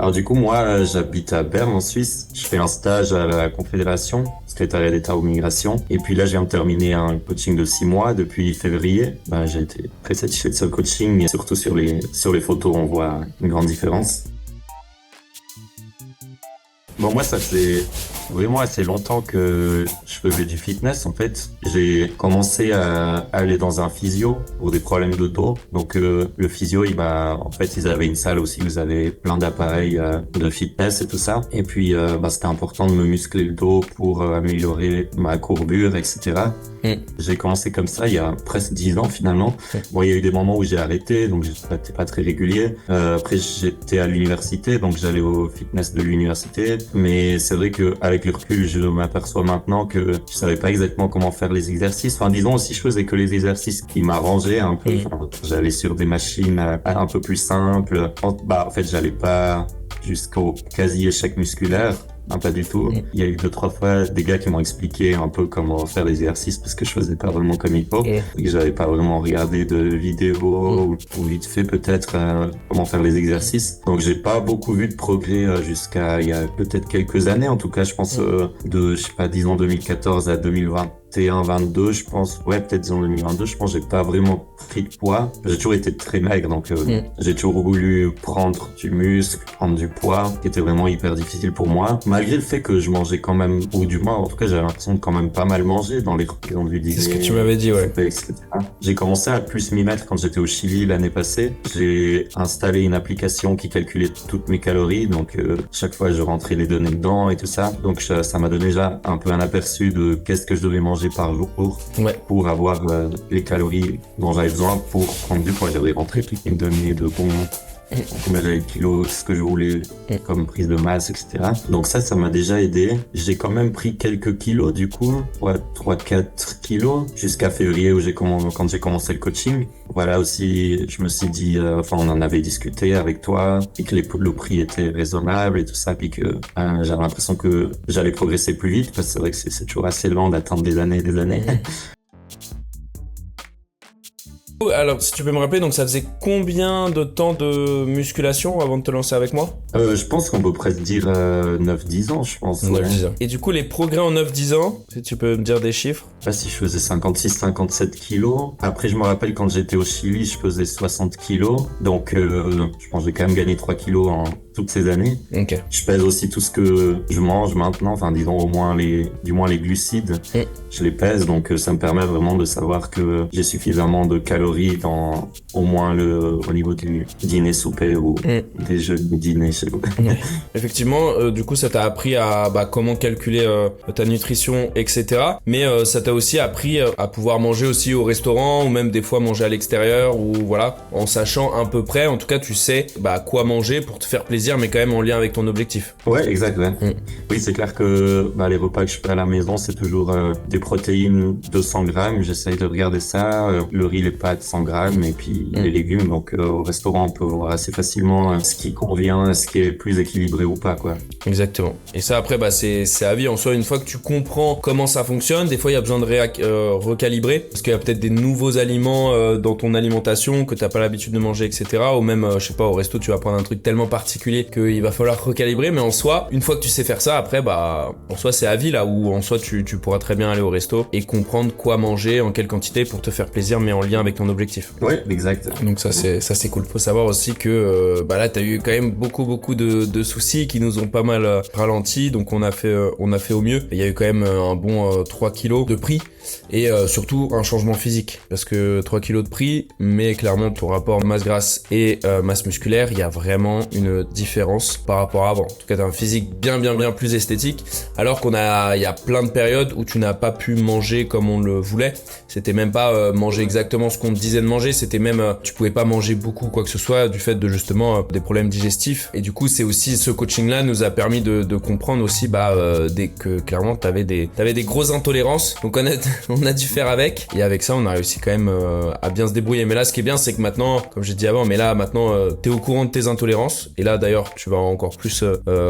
Alors du coup, moi, j'habite à Berne en Suisse. Je fais un stage à la Confédération, secrétariat d'État aux migrations. Et puis là, je viens de terminer un coaching de 6 mois depuis février. J'ai été très satisfait de ce coaching, et surtout sur les photos, on voit une grande différence. Bon, moi, ça fait vraiment assez longtemps que je faisais du fitness, en fait. J'ai commencé à aller dans un physio pour des problèmes de dos. Donc, le physio, en fait, ils avaient une salle aussi où ils avaient plein d'appareils de fitness et tout ça. Et puis, c'était important de me muscler le dos pour améliorer ma courbure, etc. J'ai commencé comme ça il y a presque 10 ans finalement. Bon, il y a eu des moments où j'ai arrêté, donc j'étais pas très régulier. Après, j'étais à l'université, donc j'allais au fitness de l'université. Mais c'est vrai que avec le recul, je m'aperçois maintenant que je savais pas exactement comment faire les exercices. Enfin, disons aussi, je faisais que les exercices qui m'arrangeaient un peu. Enfin, j'allais sur des machines un peu plus simples. En fait, j'allais pas jusqu'au quasi-échec musculaire. Non, pas du tout. Il y a eu 2-3 fois des gars qui m'ont expliqué un peu comment faire les exercices parce que je faisais pas vraiment comme il faut. Et que j'avais pas vraiment regardé de vidéos ou vite fait peut-être comment faire les exercices. Donc j'ai pas beaucoup vu de progrès jusqu'à il y a peut-être quelques années. En tout cas, je pense disons 2014 à 2021-22, je pense. Ouais, peut-être disons 2022. Je pense que j'ai pas vraiment pris de poids. J'ai toujours été très maigre, donc j'ai toujours voulu prendre du muscle, prendre du poids, qui était vraiment hyper difficile pour moi. Malgré le fait que je mangeais quand même, ou du moins, en tout cas, j'avais l'impression de quand même pas mal manger dans les repas du dîner. C'est ce que tu m'avais dit, ouais. Etc. J'ai commencé à plus m'y mettre quand j'étais au Chili l'année passée. J'ai installé une application qui calculait toutes mes calories, donc chaque fois je rentrais les données dedans et tout ça. Donc ça m'a donné déjà un peu un aperçu de qu'est-ce que je devais manger par jour pour avoir les calories dont j'avais besoin pour prendre du poids. J'avais rentré toutes les données de combien j'avais de kilos, ce que je voulais comme prise de masse, etc. Donc ça m'a déjà aidé. J'ai quand même pris quelques kilos du coup, 3-4 kilos jusqu'à février quand j'ai commencé le coaching. Voilà aussi, je me suis dit, on en avait discuté avec toi, et que le prix était raisonnable et tout ça, puis que j'avais l'impression que j'allais progresser plus vite, parce que c'est vrai que c'est toujours assez lent d'attendre des années et des années. Alors, si tu peux me rappeler, donc ça faisait combien de temps de musculation avant de te lancer avec moi ? Je pense qu'on peut presque dire 9-10 ans, je pense. 9-10 ans. Et du coup, les progrès en 9-10 ans, si tu peux me dire des chiffres ? Si je faisais 56-57 kilos. Après, je me rappelle quand j'étais au Chili, je faisais 60 kilos. Donc, je pense que j'ai quand même gagné 3 kilos en toutes ces années. Okay. Je pèse aussi tout ce que je mange maintenant. Enfin, disons du moins les glucides. Je les pèse. Donc, ça me permet vraiment de savoir que j'ai suffisamment de calories dans au moins au niveau du dîner souper ou déjeuner dîner chez vous. Effectivement, du coup, ça t'a appris à comment calculer ta nutrition, etc. Mais ça t'a aussi appris à pouvoir manger aussi au restaurant ou même des fois manger à l'extérieur ou voilà, en sachant à peu près, en tout cas, tu sais quoi manger pour te faire plaisir, mais quand même en lien avec ton objectif. Ouais, exact. Ouais. Oui, c'est clair que les repas que je fais à la maison, c'est toujours des protéines 200 grammes. J'essaye de regarder ça. Le riz, les pâtes 100 grammes et puis les légumes. Donc au restaurant, on peut voir assez facilement ce qui convient, ce qui est plus équilibré ou pas, quoi. Exactement. Et ça après, c'est à vie. En soi, une fois que tu comprends comment ça fonctionne, des fois il y a besoin de recalibrer parce qu'il y a peut-être des nouveaux aliments dans ton alimentation que t'as pas l'habitude de manger, etc. Ou même, je sais pas, au resto, tu vas prendre un truc tellement particulier qu'il va falloir recalibrer. Mais en soi, une fois que tu sais faire ça, après, en soi, c'est à vie là où en soi tu pourras très bien aller au resto et comprendre quoi manger, en quelle quantité pour te faire plaisir, mais en lien avec ton objectif. Ouais, exact. Donc ça c'est cool. Faut savoir aussi que là t'as eu quand même beaucoup de soucis qui nous ont pas mal ralenti. Donc on a fait au mieux. Il y a eu quand même un bon 3 kilos de prix et surtout un changement physique parce que 3 kilos de prix, mais clairement ton rapport masse grasse et masse musculaire, il y a vraiment une différence par rapport à avant. En tout cas t'as un physique bien plus esthétique, alors il y a plein de périodes où tu n'as pas pu manger comme on le voulait. C'était même pas manger exactement ce qu'on te disait de manger, c'était même tu pouvais pas manger beaucoup quoi que ce soit du fait de justement des problèmes digestifs. Et du coup c'est aussi ce coaching là nous a permis de comprendre aussi que clairement t'avais des grosses intolérances. Donc on a dû faire avec. Et avec ça, on a réussi quand même à bien se débrouiller. Mais là, ce qui est bien, c'est que maintenant, comme j'ai dit avant, t'es au courant de tes intolérances. Et là, d'ailleurs, tu vas encore plus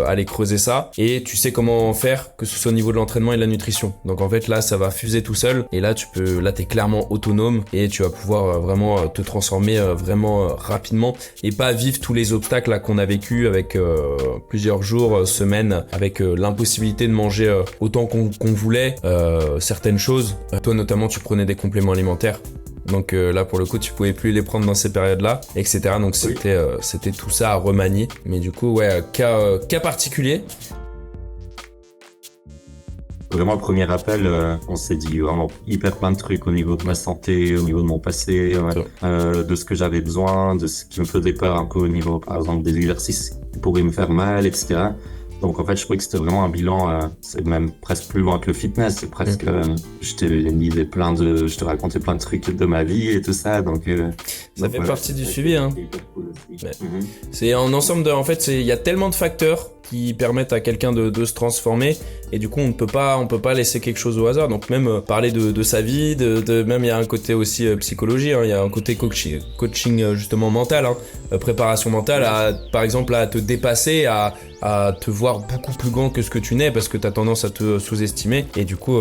aller creuser ça. Et tu sais comment faire, que ce soit au niveau de l'entraînement et de la nutrition. Donc en fait, là, ça va fuser tout seul. Et là, t'es clairement autonome et tu vas pouvoir vraiment te transformer vraiment rapidement et pas vivre tous les obstacles là qu'on a vécu avec plusieurs jours, semaines, avec l'impossibilité de manger autant qu'on voulait certaines choses. Toi notamment, tu prenais des compléments alimentaires. Donc là pour le coup tu pouvais plus les prendre dans ces périodes-là, etc. Donc c'était tout ça à remanier. Mais du coup ouais, cas particulier. Vraiment, le premier appel, on s'est dit vraiment hyper plein de trucs au niveau de ma santé, au niveau de mon passé, de ce que j'avais besoin, de ce qui me faisait peur un peu au niveau, par exemple, des exercices qui pourraient me faire mal, etc. Donc en fait, je trouvais que c'était vraiment un bilan, c'est même presque plus loin que le fitness, c'est presque, je te racontais plein de trucs de ma vie et tout ça, donc ça fait partie du suivi, hein. Ouais. C'est un ensemble de, en fait, il y a tellement de facteurs qui permettent à quelqu'un de se transformer et du coup on peut pas laisser quelque chose au hasard. Donc même parler de sa vie, même il y a un côté aussi psychologie, hein. Il y a un côté coaching justement mental, hein. Préparation mentale, par exemple à te dépasser, à te voir beaucoup plus grand que ce que tu n'es parce que t'as tendance à te sous-estimer et du coup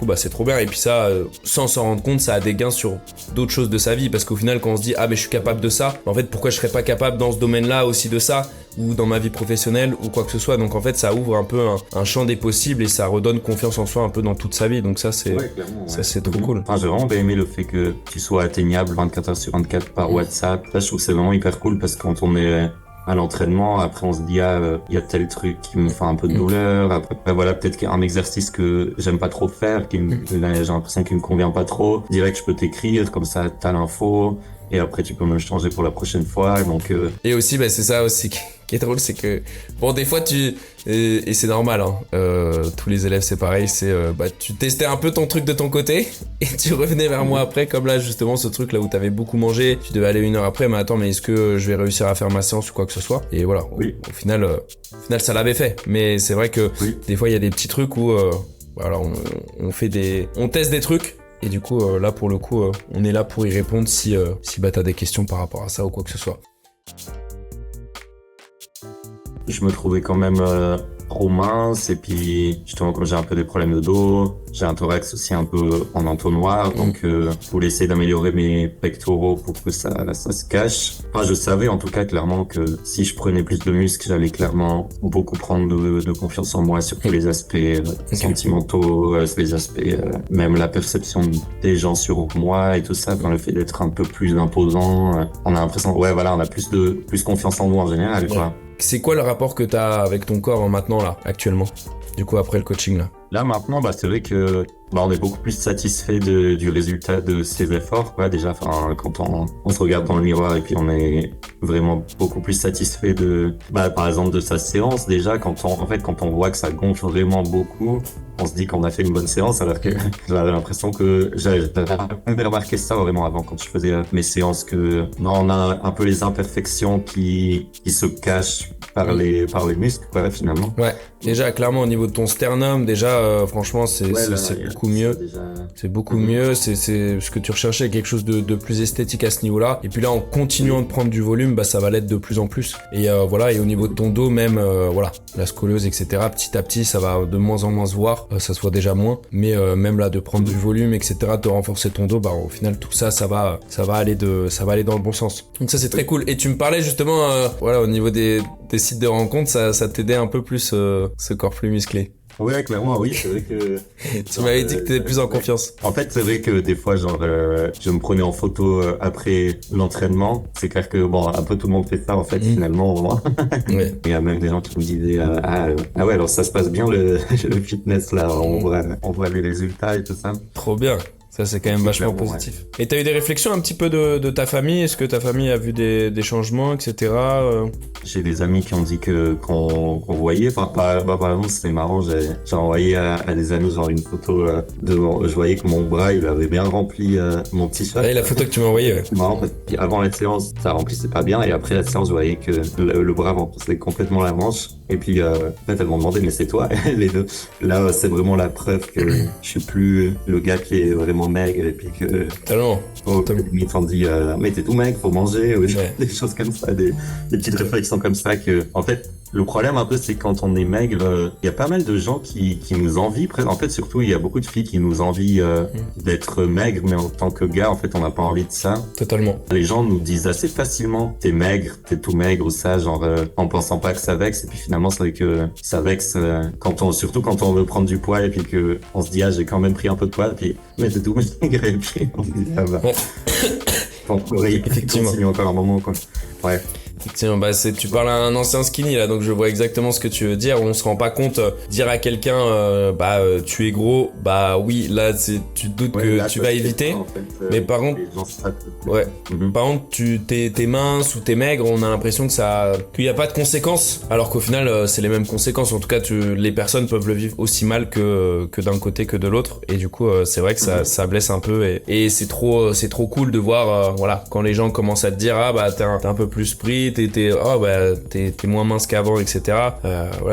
bah c'est trop bien. Et puis ça sans s'en rendre compte, ça a des gains sur d'autres choses de sa vie parce qu'au final quand on se dit mais je suis capable de ça, en fait pourquoi je serais pas capable dans ce domaine-là aussi de ça ou dans ma vie professionnelle ou quoi que ce soit. Donc en fait ça ouvre un peu un champ des possibles et ça redonne confiance en soi un peu dans toute sa vie. Donc ça c'est ça c'est trop cool. Enfin, j'ai vraiment bien aimé le fait que tu sois atteignable 24 heures sur 24 par WhatsApp. Ça je trouve que c'est vraiment hyper cool parce que quand on est à l'entraînement, après on se dit il y a tel truc qui me fait un peu de douleur, après voilà peut-être qu'il y a un exercice que j'aime pas trop faire, j'ai l'impression qu'il me convient pas trop, direct je peux t'écrire, comme ça t'as l'info, et après tu peux me changer pour la prochaine fois, donc Et aussi c'est ça aussi qui est drôle, c'est que bon des fois et c'est normal, hein, tous les élèves c'est pareil, c'est tu testais un peu ton truc de ton côté et tu revenais vers moi après, comme là justement ce truc là où t'avais beaucoup mangé, tu devais aller 1 heure après, mais attends, mais est-ce que je vais réussir à faire ma séance ou quoi que ce soit? Et voilà, au final ça l'avait fait, mais c'est vrai que des fois il y a des petits trucs où on teste des trucs. Et du coup, là, pour le coup, on est là pour y répondre si t'as des questions par rapport à ça ou quoi que ce soit. Je me trouvais quand même trop mince et puis justement comme j'ai un peu des problèmes de dos, j'ai un thorax aussi un peu en entonnoir, donc je voulais essayer d'améliorer mes pectoraux pour que ça se cache. Enfin, je savais en tout cas clairement que si je prenais plus de muscles, j'allais clairement beaucoup prendre de confiance en moi sur tous les aspects sentimentaux, les aspects même la perception des gens sur moi et tout ça, enfin, le fait d'être un peu plus imposant, on a l'impression on a plus confiance en nous en général, quoi. C'est quoi le rapport que t'as avec ton corps maintenant là, actuellement? Du coup après le coaching là. Là maintenant, c'est vrai que on est beaucoup plus satisfait du résultat de ses efforts, quoi. Déjà, enfin, quand on se regarde dans le miroir et puis on est vraiment beaucoup plus satisfait par exemple, de sa séance. Déjà, quand on voit que ça gonfle vraiment beaucoup, on se dit qu'on a fait une bonne séance, alors que j'avais l'impression que j'avais remarqué ça vraiment avant quand je faisais mes séances, que on a un peu les imperfections qui se cachent par les muscles, quoi, finalement. Ouais. Déjà, clairement, au niveau de ton sternum, déjà, franchement, c'est beaucoup mieux. C'est beaucoup mieux. C'est ce que tu recherchais, quelque chose de plus esthétique à ce niveau-là. Et puis là, en continuant de prendre du volume, ça va l'être de plus en plus. Et et au niveau de ton dos, même, la scoliose, etc. Petit à petit, ça va de moins en moins se voir. Ça se voit déjà moins. Mais même là, de prendre du volume, etc., de renforcer ton dos, au final, tout ça, ça va aller dans le bon sens. Donc ça, c'est très cool. Et tu me parlais justement, au niveau des sites de rencontres, ça t'aidait un peu plus ce corps plus musclé. Ouais, clairement, oui, c'est vrai que... Tu m'avais dit que t'étais plus en confiance. En fait, c'est vrai que des fois, je me prenais en photo après l'entraînement. C'est clair que, un peu tout le monde fait ça, en fait, finalement. Ouais. Il y a même des gens qui me disaient, alors ça se passe bien le fitness, là, on voit les résultats et tout ça. Trop bien. Ça, c'est quand même vachement positif. Ouais. Et t'as eu des réflexions un petit peu de ta famille? Est-ce que ta famille a vu des changements, etc. J'ai des amis qui ont dit qu'on voyait. Enfin, par exemple, c'était marrant. J'ai envoyé à des amis genre une photo je voyais que mon bras, il avait bien rempli mon t-shirt. Ouais, la photo que tu m'as envoyée, ouais. C'est marrant parce qu'avant la séance, ça remplissait pas bien. Et après la séance, je voyais que le bras remplissait complètement la manche. Et puis, en fait, elles m'ont demandé, mais c'est toi, les deux. Là, c'est vraiment la preuve que je suis plus le gars qui est vraiment maigre et puis que... Tellement. Ils t'ont dit, mais t'es tout maigre, faut manger, ou des choses comme ça, des petites réflexions comme ça que, en fait, le problème un peu, c'est quand on est maigre, il y a pas mal de gens qui nous envient. En fait, surtout, il y a beaucoup de filles qui nous envient d'être maigres, mais en tant que gars, en fait, on n'a pas envie de ça. Totalement. Les gens nous disent assez facilement, t'es maigre, t'es tout maigre ou ça, genre en pensant pas que ça vexe. Et puis finalement, c'est vrai que ça vexe surtout quand on veut prendre du poids et puis que on se dit j'ai quand même pris un peu de poids. Et puis mais t'es tout maigre et puis on se dit effectivement. Continue encore un moment quoi. Ouais. Effectivement, tu parles à un ancien skinny là, donc je vois exactement ce que tu veux dire. On se rend pas compte, dire à quelqu'un, tu es gros, oui, là, tu te doutes que là, tu vas éviter. En fait, mais par contre, par contre, t'es mince ou t'es maigre, on a l'impression qu'il y a pas de conséquences, alors qu'au final, c'est les mêmes conséquences. En tout cas, les personnes peuvent le vivre aussi mal que d'un côté que de l'autre. Et du coup, c'est vrai que ça blesse un peu. Et c'est trop cool de voir, quand les gens commencent à te dire, t'es un peu plus pris. T'es moins mince qu'avant, etc.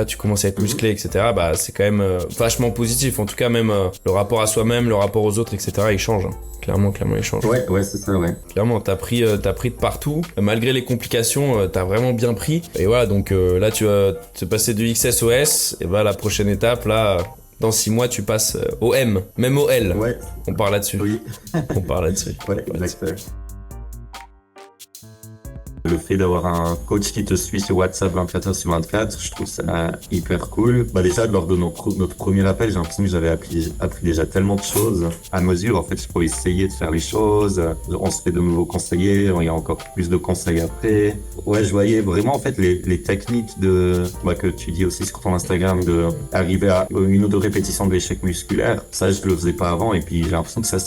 Tu commences à être musclé, etc. C'est quand même vachement positif. En tout cas, même le rapport à soi-même, le rapport aux autres, etc. il change. Hein. Clairement, il change. Ouais, c'est ça, ouais. Clairement, t'as pris de partout. Malgré les complications, t'as vraiment bien pris. Et voilà, donc là, tu vas te passer du XS au S. Et la prochaine étape, là... Dans 6 mois, tu passes au M, même au L. Ouais. On part là-dessus. Oui. On part là-dessus. Ouais, exactement. Le fait d'avoir un coach qui te suit sur WhatsApp 24h/24, je trouve ça hyper cool. Déjà, lors de notre premier appel, j'ai l'impression que j'avais appris déjà tellement de choses à mesure. En fait, je pouvais essayer de faire les choses. On se fait de nouveaux conseillers. Il y a encore plus de conseils après. Ouais, je voyais vraiment, en fait, les techniques que tu dis aussi sur ton Instagram de arriver à 1 ou 2 répétitions de l'échec musculaire. Ça, je le faisais pas avant. Et puis, j'ai l'impression que ça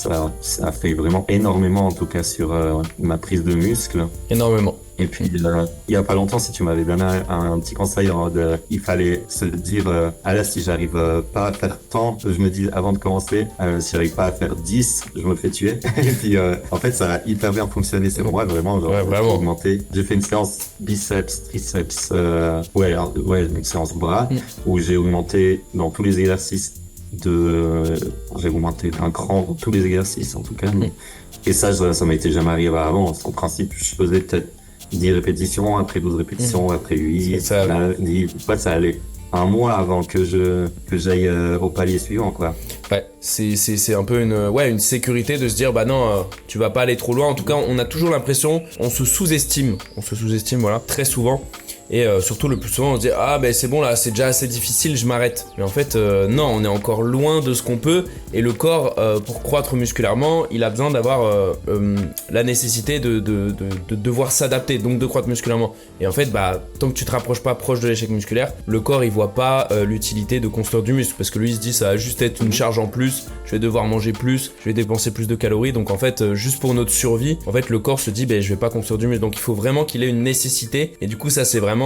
a fait vraiment énormément, en tout cas, sur ma prise de muscle. Énormément. Et puis, il y a pas longtemps, si tu m'avais donné un petit conseil, il fallait se dire, là, si j'arrive pas à faire tant, je me dis avant de commencer, si j'arrive pas à faire 10, je me fais tuer. Et puis, en fait, ça a hyper bien fonctionné. C'est moi, vraiment, vraiment. Augmenté. J'ai fait une séance biceps, triceps, une séance bras, où j'ai augmenté dans tous les exercices j'ai augmenté d'un cran dans tous les exercices, en tout cas. Et ça m'était jamais arrivé avant. En principe, je faisais peut-être 10 répétitions, après 12 répétitions, après 8. Ça allait 1 mois avant que j'aille au palier suivant, quoi. Ouais, c'est un peu une sécurité de se dire non, tu vas pas aller trop loin. En tout cas, on a toujours l'impression, on se sous-estime, très souvent. Et surtout le plus souvent on se dit c'est bon là, c'est déjà assez difficile, je m'arrête. Mais en fait non, on est encore loin de ce qu'on peut. Et le corps pour croître musculairement, il a besoin d'avoir la nécessité de devoir s'adapter, donc de croître musculairement. Et en fait tant que tu te rapproches pas proche de l'échec musculaire, le corps il voit pas l'utilité de construire du muscle, parce que lui il se dit ça va juste être une charge en plus, je vais devoir manger plus, je vais dépenser plus de calories. Donc en fait juste pour notre survie, en fait le corps se dit je vais pas construire du muscle. Donc il faut vraiment qu'il ait une nécessité. Et du coup ça c'est vraiment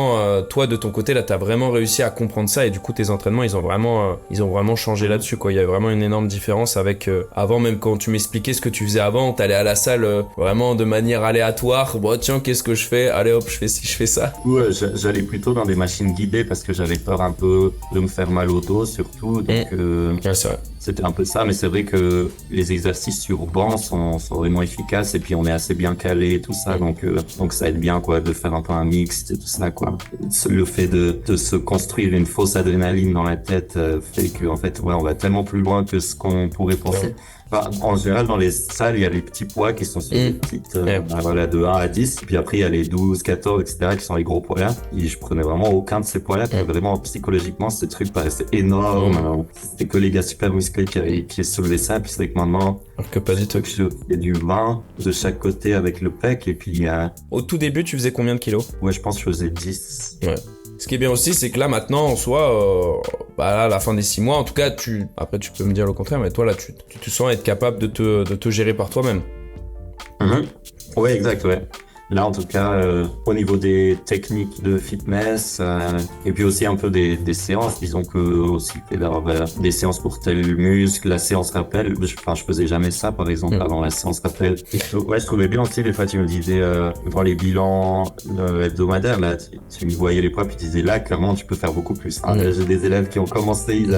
toi de ton côté là, t'as vraiment réussi à comprendre ça. Et du coup tes entraînements ils ont vraiment changé là-dessus, quoi. Il y a vraiment une énorme différence avec avant. Même quand tu m'expliquais ce que tu faisais avant, t'allais à la salle vraiment de manière aléatoire. Tiens, qu'est-ce que je fais, allez hop, je fais ci, je fais ça. Ouais, j'allais plutôt dans des machines guidées parce que j'avais peur un peu de me faire mal au dos surtout. Donc ouais, c'est vrai. C'était un peu ça, mais c'est vrai que les exercices sur banc sont vraiment efficaces et puis on est assez bien calé et tout ça, donc ça aide bien, quoi, de faire un peu un mix et tout ça, quoi. Le fait de se construire une fausse adrénaline dans la tête fait que en fait on va tellement plus loin que ce qu'on pourrait penser. Enfin, en général, dans les salles, il y a les petits poids qui sont sur des petites, de 1 à 10. Puis après, il y a les 12, 14, etc. qui sont les gros poids là. Et je prenais vraiment aucun de ces poids là. Vraiment, psychologiquement, ce truc paraissait énorme. C'était que les gars super musclés qui soulevaient ça. Puis c'est vrai que maintenant, alors que pas du tout. Il y a du 20 de chaque côté avec le pec. Et puis il y a... Au tout début, tu faisais combien de kilos? Ouais, je pense que je faisais 10. Ouais. ce qui est bien aussi, c'est que là, maintenant, en soi, bah là, à la fin des 6 mois, en tout cas, après, tu peux me dire le contraire, mais toi, là, tu te sens être capable de te gérer par toi-même. Mhm. Ouais, exact, ouais. Là, en tout cas, au niveau des techniques de fitness, et puis aussi un peu des séances, disons que aussi des séances pour tel muscle, la séance rappel, je faisais jamais ça, par exemple, avant la séance rappel. Ouais, je trouvais bien aussi, des fois, tu me disais, dans les bilans hebdomadaires, là, tu me voyais les poids, puis tu disais, là, clairement, tu peux faire beaucoup plus. Hein. Là, j'ai des élèves qui ont commencé, ils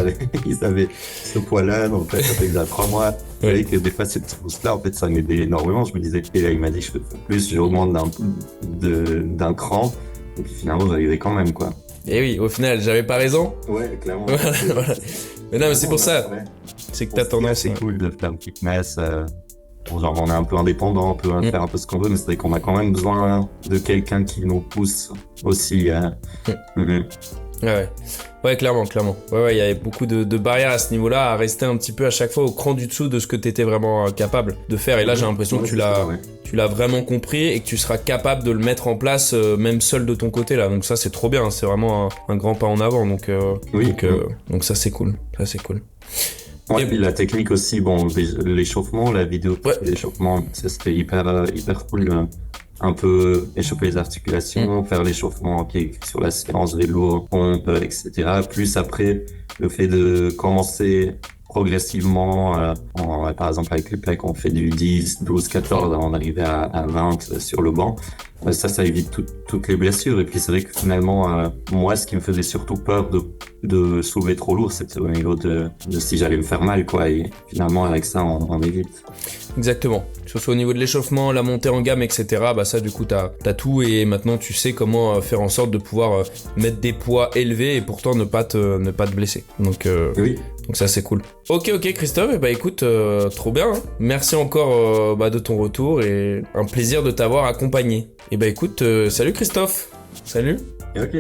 avaient ce poids-là, donc ça fait déjà 3 mois. Vous savez que des fois, cette trousse-là, en fait, ça m'aidait énormément. Je me disais, et là, il m'a dit, je peux faire plus, j'augmente d'un cran. Et puis finalement, j'arrivais quand même, quoi. Et oui, au final, j'avais pas raison. Ouais, clairement. Voilà. Mais non, mais c'est pour ça. Ouais. C'est que t'as tendance. C'est cool de faire une fitness. Genre, on est un peu indépendant, on peut faire un peu ce qu'on veut, mais c'est vrai qu'on a quand même besoin de quelqu'un qui nous pousse aussi. Ouais, clairement. Ouais, il y avait beaucoup de barrières à ce niveau-là, à rester un petit peu à chaque fois au cran du dessous de ce que t'étais vraiment capable de faire. Et là, j'ai l'impression que tu l'as vraiment compris et que tu seras capable de le mettre en place, même seul de ton côté là. Donc ça, c'est trop bien. C'est vraiment un grand pas en avant. Donc ça, c'est cool. Ouais, et puis la technique aussi, bon, l'échauffement, la vidéo l'échauffement, ça c'était hyper cool. Un peu échauffer les articulations, faire l'échauffement qui est sur la séance vélo, pompe, etc. Plus après, le fait de commencer progressivement, par exemple avec les pecs, on fait du 10, 12, 14, avant d'arriver à 20 sur le banc. Ça évite toutes les blessures. Et puis c'est vrai que finalement, moi, ce qui me faisait surtout peur de soulever trop lourd, c'était au niveau de si j'allais me faire mal, quoi. Et finalement, avec ça, on évite. Exactement. Que ce soit au niveau de l'échauffement, la montée en gamme, etc. Bah ça, du coup, t'as tout et maintenant tu sais comment faire en sorte de pouvoir mettre des poids élevés et pourtant ne pas te blesser. Donc ça, c'est cool. Ok, Christophe. Et bah écoute, trop bien. Hein. Merci encore de ton retour et un plaisir de t'avoir accompagné. Et bah écoute, salut Christophe. Salut. Ok.